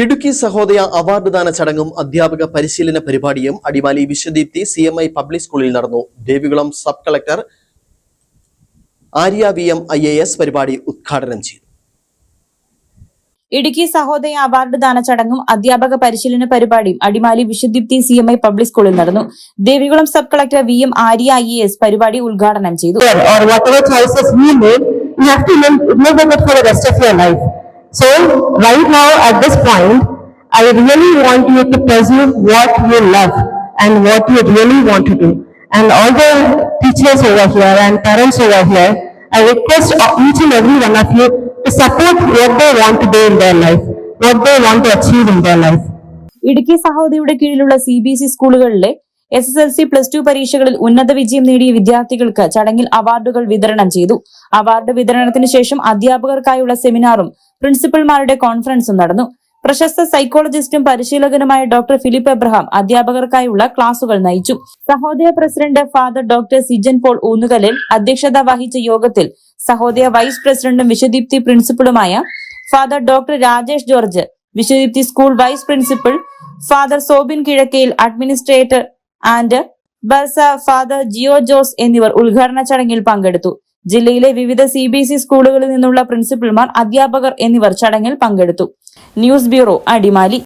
Idukki Sahodaya award ദാന ചടങ്ങും അധ്യാപക പരിശീലന പരിപാടിയും അടിമാലി വിശ്വദീപ്തി CMI പബ്ലിക് സ്കൂളിൽ നടന്നു. Devikulam sub collector Arya VM IAS പരിപാടി ഉദ്ഘാടനം ചെയ്തു. ഇടുക്കി സഹോദയ അവാർഡ് ദാന ചടങ്ങും അധ്യാപക പരിശീലന പരിപാടിയും അടിമാലി വിശ്വദീപ്തി CMI പബ്ലിക് സ്കൂളിൽ നടന്നു. Devikulam sub collector VM Arya IAS പരിപാടി ഉദ്ഘാടനം ചെയ്തു. So, right now at this point, I really want you to pursue what you love and what you really want to do. And all the teachers over here and parents over here, I request each and every one of you to support what they want to do in their life, what they want to achieve in their life. Idukki സഹോദയയുടെ കീഴിലുള്ള CBSE സ്കൂളുകളിലെ SSLC +2 പരീക്ഷകളിൽ ഉന്നത വിജയം നേടിയ വിദ്യാർത്ഥികൾക്ക് ചടങ്ങിൽ അവാർഡുകൾ വിതരണം ചെയ്തു. അവാർഡ് വിതരണത്തിന് ശേഷം അധ്യാപകർക്കായുള്ള സെമിനാറും പ്രിൻസിപ്പൽമാരുടെ കോൺഫറൻസും നടന്നു. പ്രശസ്ത സൈക്കോളജിസ്റ്റും പരിശീലകനുമായ ഡോക്ടർ ഫിലിപ്പ് എബ്രഹാം അധ്യാപകർക്കായുള്ള ക്ലാസുകൾ നയിച്ചു. Sahodaya president father doctor Sijan Paul Oonnukallil അധ്യക്ഷത വഹിച്ച യോഗത്തിൽ സഹോദയ വൈസ് പ്രസിഡന്റും വിശ്വദീപ്തി പ്രിൻസിപ്പളുമായ father doctor Rajesh George, Vishwadeepthi school vice principal father Sobin Kizhakkayil, administrator and bursar father Jio Jose എന്നിവർ ഉദ്ഘാടന ചടങ്ങിൽ പങ്കെടുത്തു. ജില്ലയിലെ വിവിധ CBSE സ്കൂളുകളിൽ നിന്നുള്ള പ്രിൻസിപ്പൽമാർ, അധ്യാപകർ എന്നിവർ ചടങ്ങിൽ പങ്കെടുത്തു. News bureau, Adimali.